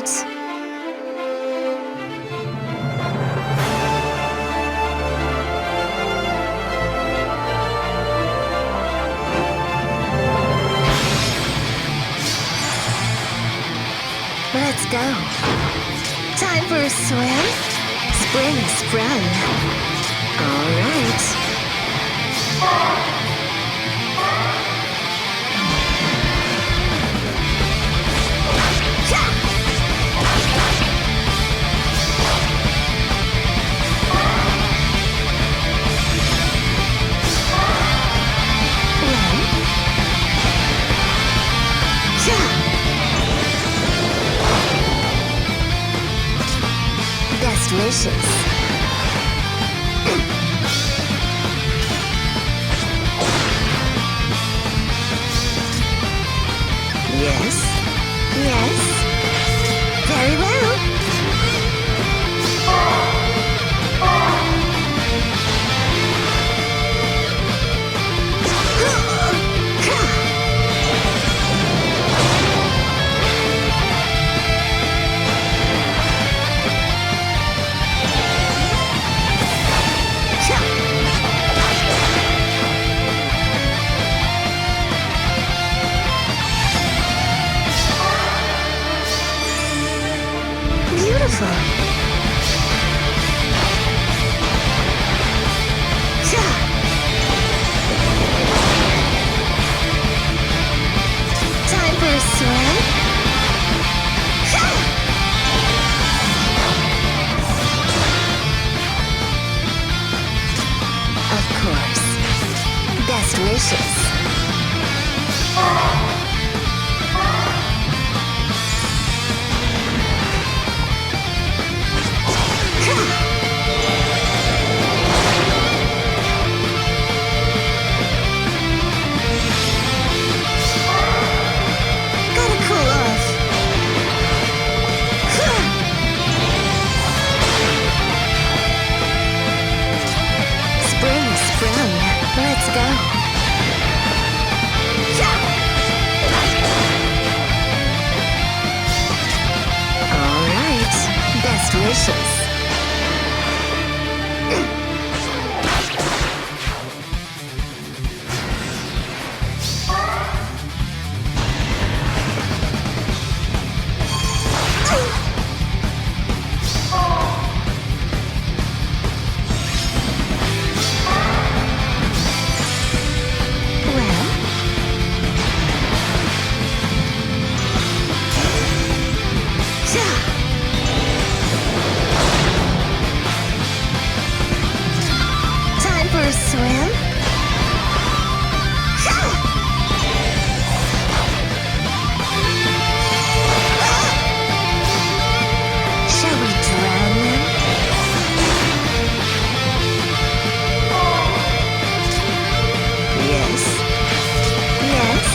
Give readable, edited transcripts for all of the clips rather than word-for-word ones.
Let's go. Time for a swim? Spring is sprung. All right. Best wishes. Yes. Yes. Very well. Beautiful. Time for a swim? Of course. Best wishes. Let's go. All right. Best wishes. Swim? Shall we drown them? Yes. Yes.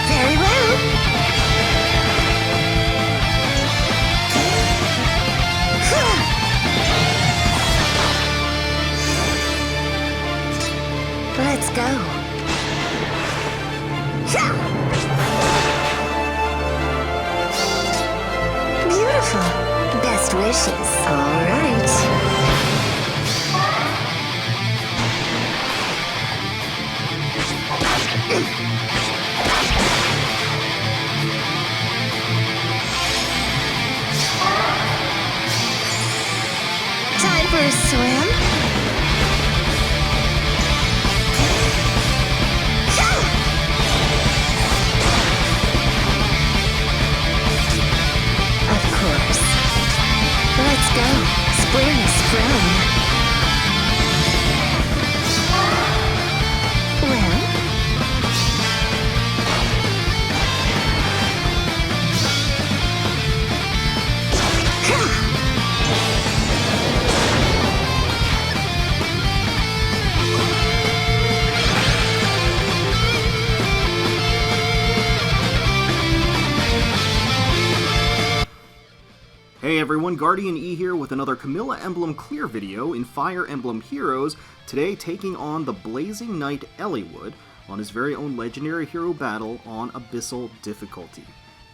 Very well. Let's go. Beautiful. Best wishes. All right. Time for a swim? Of course. Let's go. Spring is everyone, GuardianE here with another Camilla Emblem clear video in Fire Emblem Heroes, today taking on the Blazing Knight Eliwood on his very own legendary hero battle on Abyssal difficulty.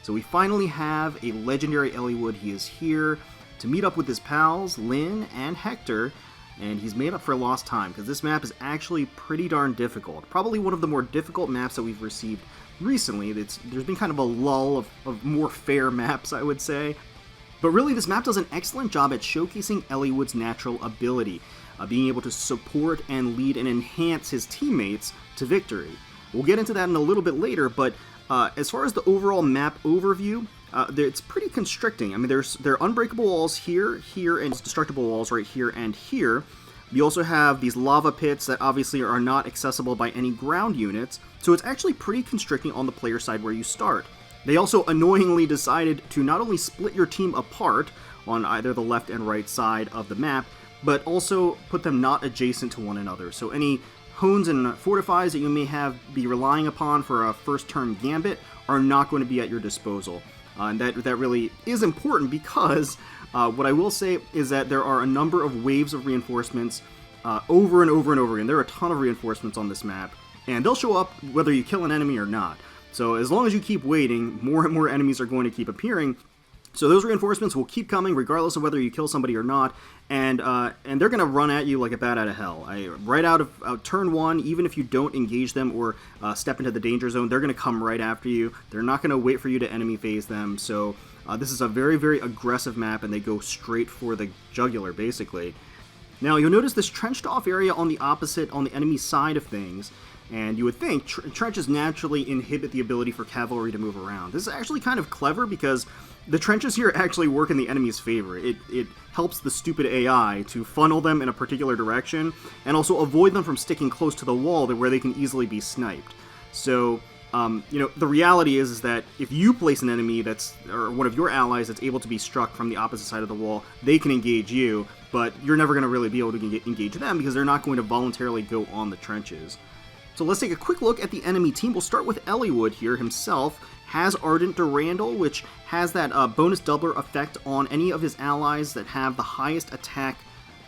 So we finally have a legendary Eliwood. He is here to meet up with his pals, Lyn and Hector, and he's made up for lost time, because this map is actually pretty darn difficult. Probably one of the more difficult maps that we've received recently. There's been kind of a lull of more fair maps, I would say. But really, this map does an excellent job at showcasing Eliwood's natural ability, being able to support and lead and enhance his teammates to victory. We'll get into that in a little bit later, but as far as the overall map overview, it's pretty constricting. I mean, there are unbreakable walls here, and destructible walls right here and here. You also have these lava pits that obviously are not accessible by any ground units, so it's actually pretty constricting on the player side where you start. They also annoyingly decided to not only split your team apart on either the left and right side of the map, but also put them not adjacent to one another. So any hones and fortifies that you may be relying upon for a first turn gambit are not going to be at your disposal. And that really is important, because what I will say is that there are a number of waves of reinforcements over and over and over again. There are a ton of reinforcements on this map, and they'll show up whether you kill an enemy or not. So as long as you keep waiting, more and more enemies are going to keep appearing. So those reinforcements will keep coming regardless of whether you kill somebody or not, and they're going to run at you like a bat out of hell. Right out of turn one, even if you don't engage them or step into the danger zone, they're going to come right after you. They're not going to wait for you to enemy phase them. So this is a very, very aggressive map, and they go straight for the jugular, basically. Now, you'll notice this trenched off area on the enemy side of things. And you would think trenches naturally inhibit the ability for cavalry to move around. This is actually kind of clever, because the trenches here actually work in the enemy's favor. It helps the stupid AI to funnel them in a particular direction, and also avoid them from sticking close to the wall where they can easily be sniped. So, the reality is that if you place an enemy or one of your allies that's able to be struck from the opposite side of the wall, they can engage you, but you're never going to really be able to engage them, because they're not going to voluntarily go on the trenches. So let's take a quick look at the enemy team. We'll start with Eliwood here himself. Has Ardent Durandal, which has that bonus doubler effect on any of his allies that have the highest attack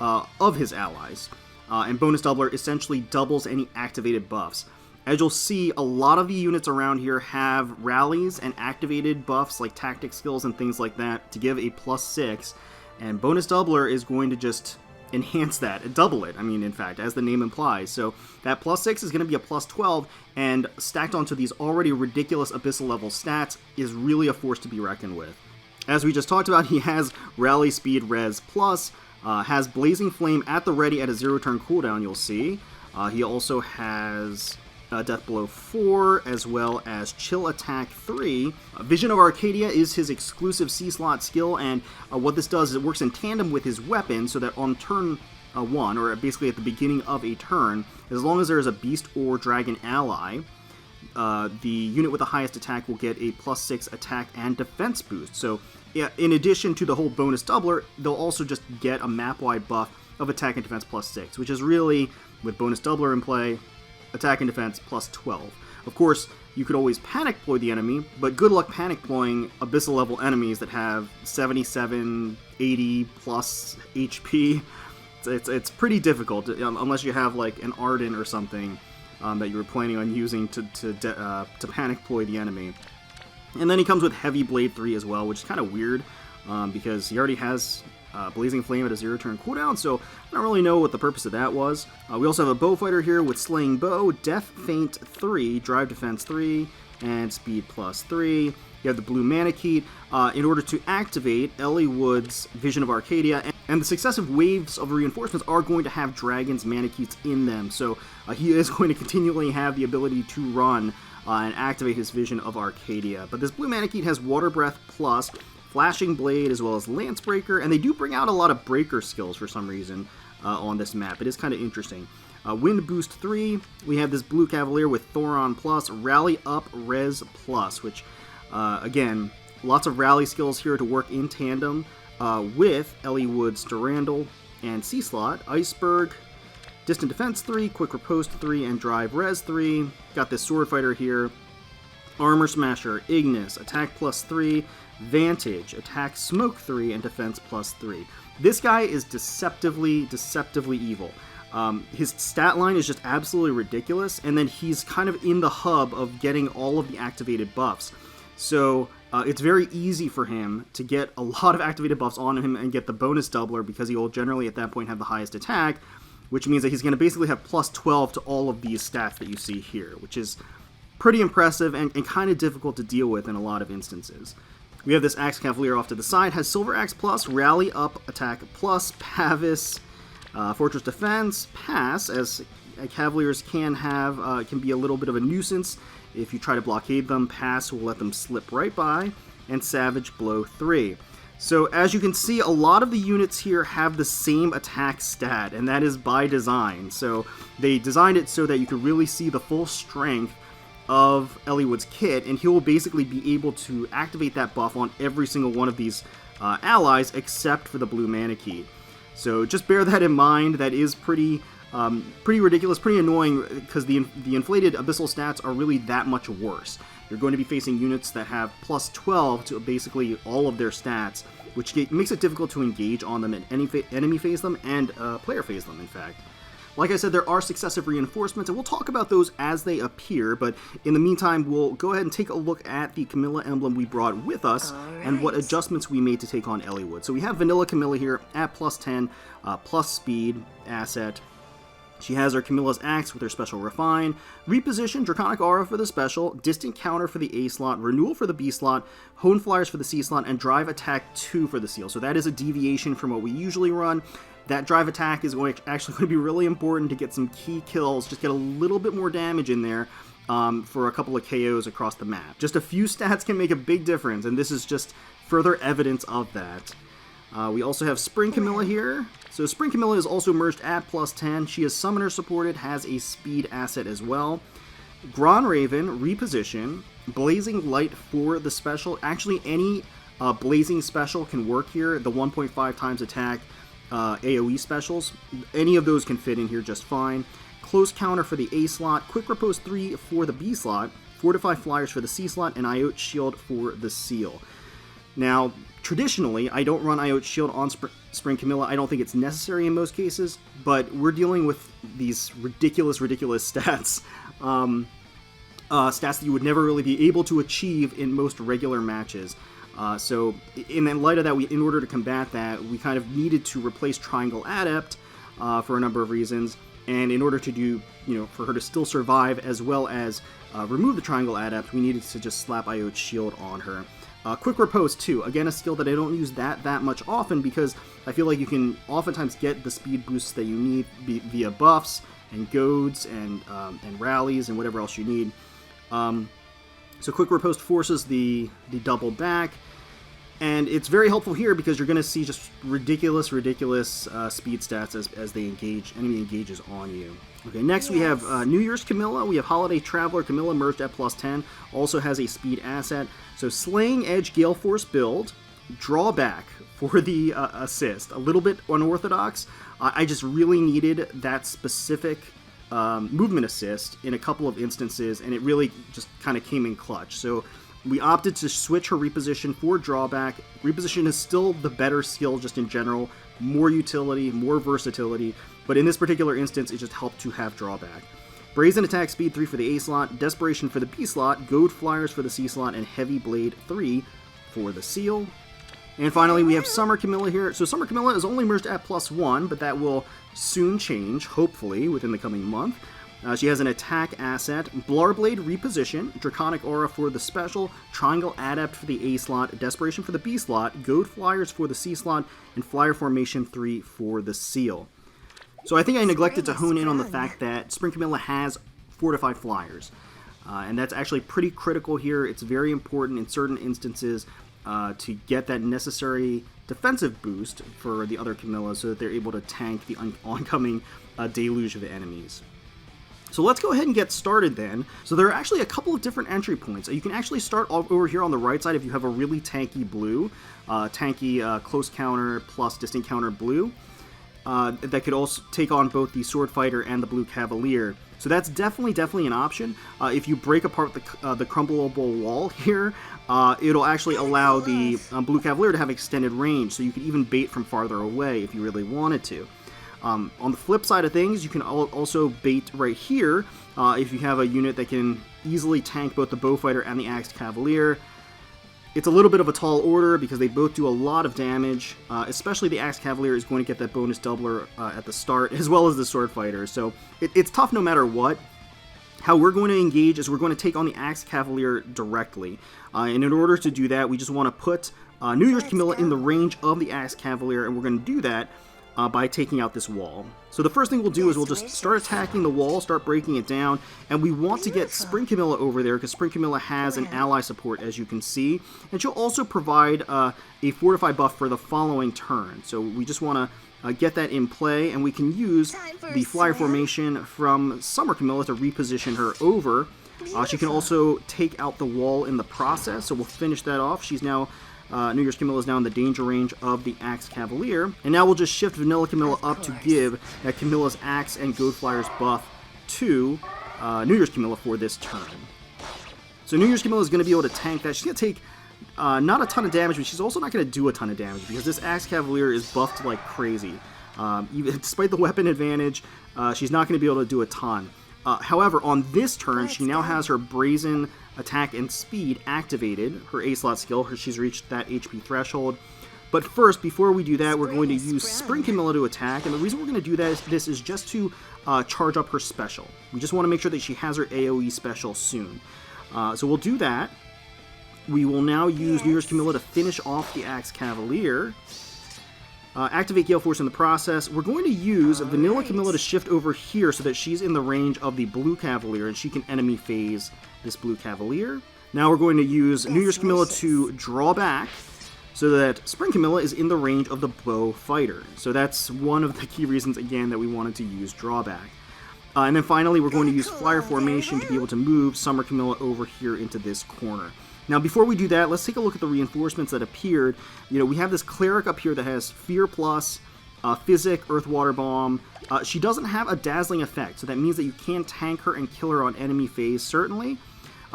of his allies. And bonus doubler essentially doubles any activated buffs. As you'll see, a lot of the units around here have rallies and activated buffs like tactic skills and things like that to give a +6. And bonus doubler is going to just enhance that and double it, in fact, as the name implies. So that +6 is going to be a +12, and stacked onto these already ridiculous abyssal level stats is really a force to be reckoned with. As we just talked about, he has rally speed res plus, has blazing flame at the ready at a 0 turn cooldown, you'll see. He also has Death Blow 4, as well as Chill Attack 3. Vision of Arcadia is his exclusive C-slot skill, and what this does is it works in tandem with his weapon, so that on turn 1, or basically at the beginning of a turn, as long as there is a beast or dragon ally, the unit with the highest attack will get a +6 attack and defense boost. So in addition to the whole bonus doubler, they'll also just get a map-wide buff of attack and defense +6, which is really, with bonus doubler in play, attack and defense +12. Of course, you could always panic ploy the enemy, but good luck panic ploying abyssal level enemies that have 77, 80 plus HP. It's pretty difficult, unless you have like an Ardent or something that you were planning on using to panic ploy the enemy. And then he comes with Heavy Blade 3 as well, which is kind of weird, because he already has Blazing Flame at a 0 turn cooldown, so I don't really know what the purpose of that was. We also have a bow fighter here with Slaying Bow, Death Feint 3, Drive Defense 3, and Speed +3. You have the blue Manakete in order to activate Eliwood's Vision of Arcadia, and the successive waves of reinforcements are going to have Dragon's Manaketes in them, so he is going to continually have the ability to run and activate his Vision of Arcadia. But this blue Manakete has Water Breath Plus, Flashing Blade, as well as Lance Breaker, and they do bring out a lot of breaker skills for some reason on this map. It is kind of interesting. Wind Boost 3, we have this Blue Cavalier with Thoron Plus, Rally Up Res Plus, which, again, lots of rally skills here to work in tandem with Eliwood's Durandal and C-Slot, Iceberg, Distant Defense 3, Quick Riposte 3, and Drive Res 3. Got this Sword Fighter here Armor Smasher, Ignis, attack +3, Vantage, attack smoke 3, and defense +3. This guy is deceptively evil. His stat line is just absolutely ridiculous, and then he's kind of in the hub of getting all of the activated buffs. So it's very easy for him to get a lot of activated buffs on him and get the bonus doubler, because he will generally at that point have the highest attack, which means that he's going to basically have +12 to all of these stats that you see here, which is pretty impressive and kind of difficult to deal with in a lot of instances. We have this Axe Cavalier off to the side, has Silver Axe plus, Rally Up, Attack plus, Pavis, Fortress Defense, Pass, as Cavaliers can be a little bit of a nuisance if you try to blockade them. Pass will let them slip right by, and Savage Blow 3. So as you can see, a lot of the units here have the same attack stat, and that is by design. So they designed it so that you could really see the full strength of Eliwood's kit, and he will basically be able to activate that buff on every single one of these allies except for the blue mana key. So just bear that in mind. That is pretty ridiculous, pretty annoying, because the inflated Abyssal stats are really that much worse. You're going to be facing units that have +12 to basically all of their stats, which makes it difficult to engage on them and enemy phase them and player phase them, in fact. Like I said, there are successive reinforcements, and we'll talk about those as they appear, but in the meantime, we'll go ahead and take a look at the Camilla Emblem we brought with us and what adjustments we made to take on Eliwood. So we have Vanilla Camilla here at +10, plus speed asset. She has her Camilla's Axe with her special Refine, Reposition, Draconic Aura for the special, Distant Counter for the A slot, Renewal for the B slot, Hone Flyers for the C slot, and Drive Attack 2 for the seal. So that is a deviation from what we usually run. That drive attack is actually going to be really important to get some key kills, just get a little bit more damage in there for a couple of KOs across the map. Just a few stats can make a big difference, and this is just further evidence of that. We also have Spring Camilla here. So Spring Camilla is also merged at +10. She is Summoner supported, has a speed asset as well. Gron Raven, Reposition, Blazing Light for the special. Actually, any Blazing special can work here. The 1.5 times attack AoE specials, any of those can fit in here just fine. Close Counter for the A slot, Quick Repose 3 for the B slot, Fortify Flyers for the C slot, and Iote Shield for the seal. Now, traditionally, I don't run Iote Shield on Spring Camilla. I don't think it's necessary in most cases, but we're dealing with these ridiculous stats. Stats that you would never really be able to achieve in most regular matches. So in light of that, in order to combat that, we kind of needed to replace Triangle Adept for a number of reasons, and in order to do, for her to still survive as well as remove the Triangle Adept, we needed to just slap Iote Shield on her. Quick Repose too, again a skill that I don't use that much often, because I feel like you can oftentimes get the speed boosts that you need via buffs and goads and rallies and whatever else you need. So Quick Repose forces the double back, and it's very helpful here because you're going to see just ridiculous speed stats as enemy engages on you. Okay, next we have New Year's Camilla. We have Holiday Traveler Camilla merged at +10, also has a speed asset. So Slaying Edge Gale Force build, drawback for the assist, a little bit unorthodox. I just really needed that specific movement assist in a couple of instances, and it really just kind of came in clutch. So we opted to switch her Reposition for drawback. Reposition is still the better skill just in general, more utility, more versatility, but in this particular instance, it just helped to have drawback. Brazen Attack Speed 3 for the A slot, Desperation for the B slot, Goad Flyers for the C slot, and Heavy Blade 3 for the seal. And finally, we have Summer Camilla here. So Summer Camilla is only merged at +1, but that will soon change, hopefully, within the coming month. She has an attack asset, Blarblade Reposition, Draconic Aura for the special, Triangle Adept for the A slot, Desperation for the B slot, Goad Flyers for the C slot, and Flyer Formation 3 for the seal. So I think I neglected to hone in on the fact that Spring Camilla has Fortified Flyers, and that's actually pretty critical here. It's very important in certain instances to get that necessary defensive boost for the other Camillas so that they're able to tank the oncoming deluge of enemies. So let's go ahead and get started then. So there are actually a couple of different entry points. You can actually start over here on the right side if you have a really tanky blue, close counter plus distant counter blue. that could also take on both the Sword Fighter and the Blue Cavalier. So that's definitely an option. If you break apart the crumbleable wall here, it'll actually allow the Blue Cavalier to have extended range, so you could even bait from farther away if you really wanted to. On the flip side of things, you can also bait right here if you have a unit that can easily tank both the Bowfighter and the Axed Cavalier. It's a little bit of a tall order because they both do a lot of damage, especially the Axe Cavalier is going to get that bonus doubler at the start, as well as the Sword Fighter, so it's tough no matter what. How we're going to engage is we're going to take on the Axe Cavalier directly, and in order to do that, we just want to put New Year's Camilla in the range of the Axe Cavalier, and we're going to do that by taking out this wall. So the first thing we'll do is we'll just start attacking the wall, start breaking it down, and we want to get Spring Camilla over there because Spring Camilla has an ally support, as you can see, and she'll also provide a Fortify buff for the following turn. So we just want to get that in play, and we can use the Flyer formation from Summer Camilla to reposition her over. She can also take out the wall in the process, so we'll finish that off. She's now New Year's Camilla is now in the danger range of the Axe Cavalier, and now we'll just shift Vanilla Camilla up to give that Camilla's Axe and Goad Flyers buff to New Year's Camilla for this turn. So New Year's Camilla is going to be able to tank that. She's going to take not a ton of damage, but she's also not going to do a ton of damage because this Axe Cavalier is buffed like crazy. Even despite the weapon advantage, she's not going to be able to do a ton. However, on this turn, she now has her Brazen Attack and Speed activated, her A-slot skill. She's reached that HP threshold. But first, before we do that, we're going to use Spring Camilla to attack, and the reason we're going to do that is just to charge up her special. We just want to make sure that she has her AoE special soon. So we'll do that. We will now use New Year's Camilla to finish off the Axe Cavalier. Activate Gale Force in the process. We're going to use Vanilla Camilla to shift over here so that she's in the range of the Blue Cavalier and she can enemy phase this Blue Cavalier. Now we're going to use New Year's Camilla to draw back so that Spring Camilla is in the range of the Bow Fighter. So that's one of the key reasons, again, that we wanted to use drawback. And then finally, we're going to use Flyer Formation to be able to move Summer Camilla over here into this corner. Now, before we do that, let's take a look at the reinforcements that appeared. You know, we have this Cleric up here that has Fear Plus, Physic, Earth Water Bomb. She doesn't have a dazzling effect, so that means that you can tank her and kill her on enemy phase, certainly.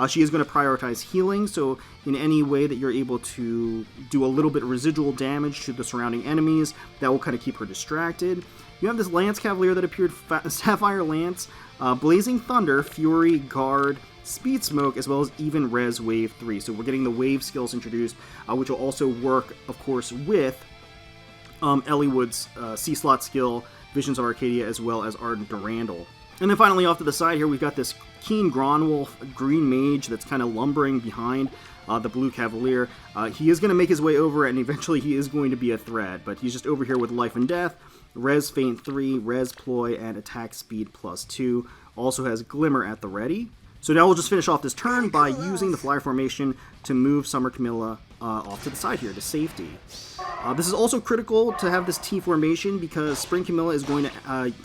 She is going to prioritize healing, so in any way that you're able to do a little bit of residual damage to the surrounding enemies, that will kind of keep her distracted. You have this Lance Cavalier that appeared, Sapphire Lance, Blazing Thunder, Fury, Guard, Speed Smoke, as well as even Res Wave 3. So we're getting the wave skills introduced, which will also work, of course, with Eliwood's C-slot skill, Visions of Arcadia, as well as Ardent Durandal. And then finally, off to the side here, we've got this Keen Gronwolf Green Mage that's kind of lumbering behind the Blue Cavalier. He is going to make his way over, and eventually he is going to be a threat, but he's just over here with Life and Death, Res Feint 3, Res Ploy, and Attack Speed +2. Also has Glimmer at the ready. So now we'll just finish off this turn by using the Flyer Formation to move Summer Camilla off to the side here to safety. This is also critical to have this T formation because Spring Camilla is going to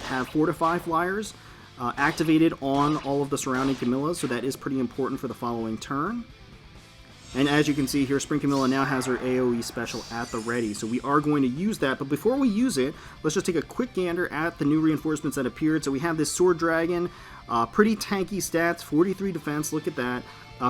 have Fortify Flyers activated on all of the surrounding Camillas, so that is pretty important for the following turn. And as you can see here, Spring Camilla now has her AoE special at the ready, so we are going to use that. But before we use it, let's just take a quick gander at the new reinforcements that appeared. So we have this Sword Dragon, pretty tanky stats, 43 defense, look at that.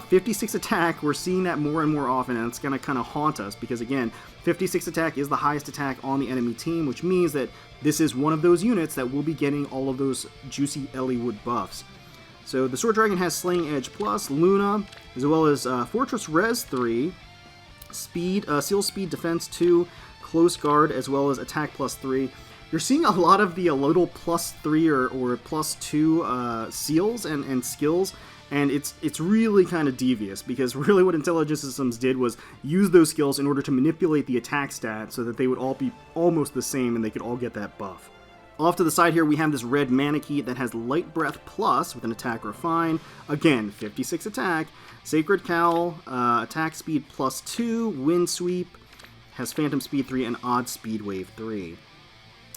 56 attack, we're seeing that more and more often, and it's going to kind of haunt us because, again, 56 attack is the highest attack on the enemy team, which means that this is one of those units that will be getting all of those juicy Eliwood buffs. So the Sword Dragon has Slaying Edge Plus, Luna, as well as Fortress Res 3, Speed, Seal Speed Defense 2, Close Guard, as well as Attack +3. You're seeing a lot of the little +3 or +2 seals and skills, and it's really kind of devious, because really what Intelligent Systems did was use those skills in order to manipulate the attack stat so that they would all be almost the same and they could all get that buff. Off to the side here, we have this red Manakee that has Light Breath Plus with an Attack Refine. Again, 56 attack. Sacred Cowl, Attack Speed +2, Wind Sweep, has Phantom Speed 3, and Odd Speed Wave 3.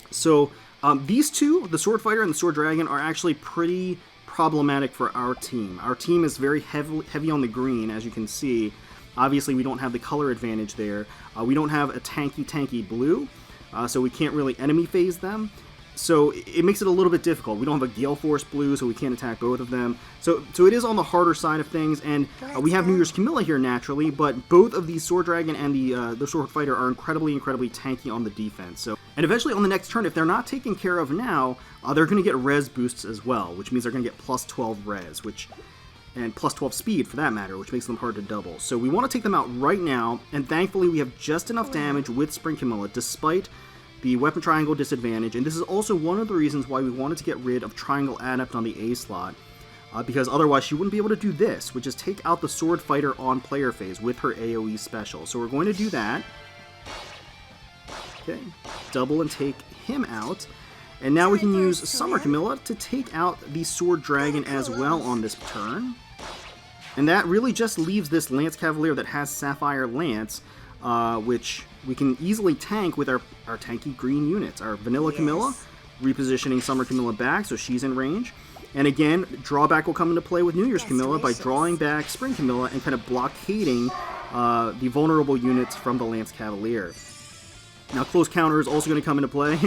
So these two, the Sword Fighter and the Sword Dragon, are actually pretty problematic for our team. Our team is very heavy on the green, as you can see. Obviously, we don't have the color advantage there. We don't have a tanky blue. so we can't really enemy phase them. So it makes it a little bit difficult. We don't have a Gale Force blue, so we can't attack both of them. So it is on the harder side of things, and we have New Year's Camilla here naturally, but both of the Sword Dragon and the Sword Fighter are incredibly tanky on the defense. So, and eventually on the next turn, if they're not taken care of now, they're going to get res boosts as well, which means they're going to get plus 12 res, and plus 12 speed for that matter, which makes them hard to double. So we want to take them out right now, and thankfully we have just enough damage with Spring Camilla, despite the weapon triangle disadvantage, and this is also one of the reasons why we wanted to get rid of Triangle Adept on the A slot, because otherwise she wouldn't be able to do this, which is take out the Sword Fighter on player phase with her AoE special. So we're going to do that. Okay, double and take him out. And now we can use Summer Camilla to take out the Sword Dragon as well on this turn. And that really just leaves this Lance Cavalier that has Sapphire Lance, which we can easily tank with our tanky green units. Our Vanilla Camilla, repositioning Summer Camilla back so she's in range. And again, drawback will come into play with New Year's Camilla by drawing back Spring Camilla and kind of blockading the vulnerable units from the Lance Cavalier. Now, close counter is also going to come into play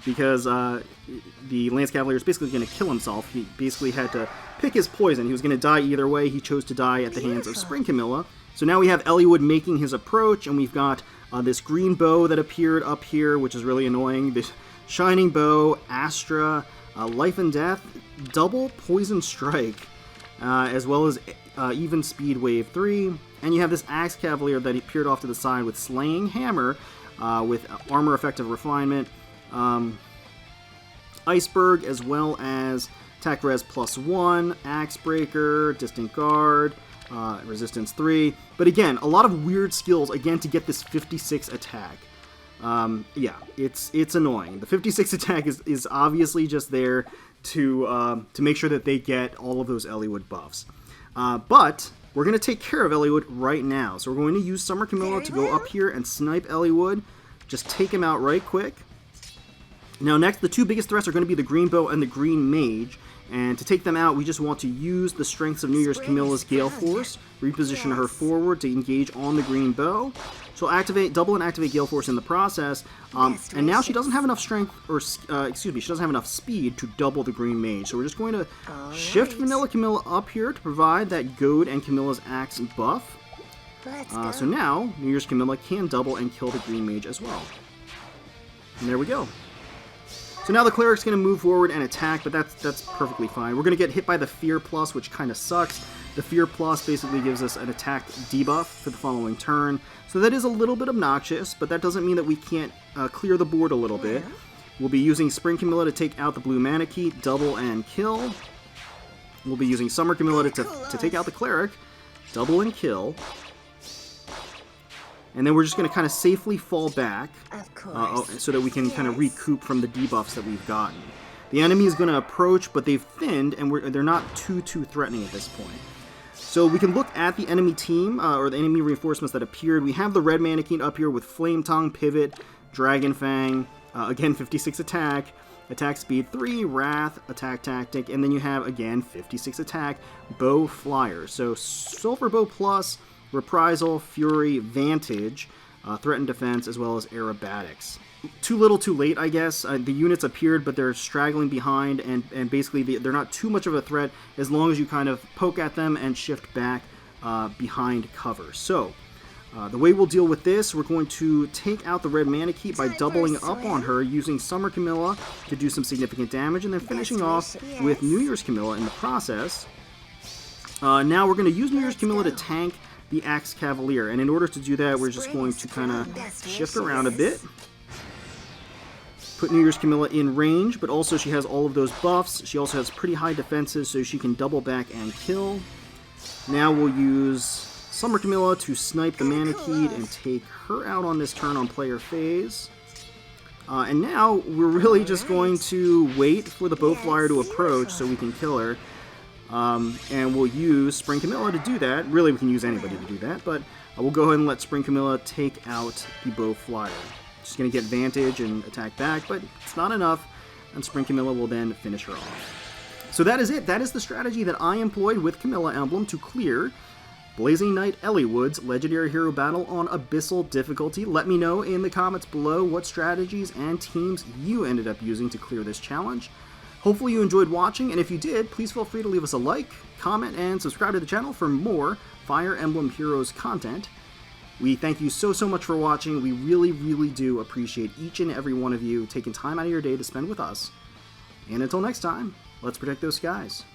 because the Lance Cavalier is basically going to kill himself. He basically had to pick his poison. He was going to die either way. He chose to die at the hands of Spring Camilla. So now we have Eliwood making his approach, and we've got this green bow that appeared up here, which is really annoying. This Shining Bow, Astra, Life and Death, double Poison Strike, as well as even Speed Wave 3. And you have this Axe Cavalier that appeared off to the side with Slaying Hammer, with Armor Effective Refinement, Iceberg, as well as Attack Res +1, Axe Breaker, Distant Guard, Resistance 3. But again, a lot of weird skills, again, to get this 56 attack. Yeah, it's annoying. The 56 attack is obviously just there to make sure that they get all of those Eliwood buffs. But we're going to take care of Eliwood right now. So we're going to use Summer Camilla to go up here and snipe Eliwood. Just take him out right quick. Now next, the two biggest threats are going to be the Green Bow and the Green Mage. And to take them out, we just want to use the strengths of New Year's Camilla's Gale Force, reposition her forward to engage on the Green Bow. She'll double and activate Gale Force in the process, and now she doesn't have enough strength, or she doesn't have enough speed to double the Green Mage. So we're just going to shift Vanilla Camilla up here to provide that Goad and Camilla's Axe buff. So now, New Year's Camilla can double and kill the Green Mage as well. And there we go. So now the Cleric's going to move forward and attack, but that's perfectly fine. We're going to get hit by the Fear Plus, which kind of sucks. The Fear Plus basically gives us an attack debuff for the following turn. So that is a little bit obnoxious, but that doesn't mean that we can't clear the board a little bit. We'll be using Spring Camilla to take out the Blue Manakee, double and kill. We'll be using Summer Camilla to take out the Cleric, double and kill. And then we're just going to kind of safely fall back so that we can kind of recoup from the debuffs that we've gotten. The enemy is going to approach, but they've thinned, and they're not too threatening at this point. So we can look at the enemy team, or the enemy reinforcements that appeared. We have the Red Mannequin up here with Flame Tongue, Pivot, Dragon Fang, again 56 attack, attack speed 3, Wrath, attack tactic, and then you have, again, 56 attack, Bow Flyer. So Sulfur Bow Plus, Reprisal, Fury, Vantage, Threatened Defense, as well as Aerobatics. Too little too late, I guess. The units appeared, but they're straggling behind, and basically they're not too much of a threat as long as you kind of poke at them and shift back behind cover. So, the way we'll deal with this, we're going to take out the Red Manakee by doubling up on her, using Summer Camilla to do some significant damage, and then finishing off with New Year's Camilla in the process. Now we're going to use New Year's Camilla to tank the Axe Cavalier, and in order to do that, we're just going to kind of shift around a bit. Put New Year's Camilla in range, but also she has all of those buffs. She also has pretty high defenses, so she can double back and kill. Now we'll use Summer Camilla to snipe the Manakee and take her out on this turn on player phase. And now we're really just going to wait for the Bow Flyer to approach so we can kill her. And we'll use Spring Camilla to do that. Really, we can use anybody to do that, but we'll go ahead and let Spring Camilla take out the Bow Flyer. She's going to get Vantage and attack back, but it's not enough, and Spring Camilla will then finish her off. So that is it. That is the strategy that I employed with Camilla Emblem to clear Blazing Knight Eliwood's legendary hero battle on Abyssal difficulty. Let me know in the comments below what strategies and teams you ended up using to clear this challenge. Hopefully you enjoyed watching, and if you did, please feel free to leave us a like, comment, and subscribe to the channel for more Fire Emblem Heroes content. We thank you so much for watching. We really do appreciate each and every one of you taking time out of your day to spend with us. And until next time, let's protect those skies.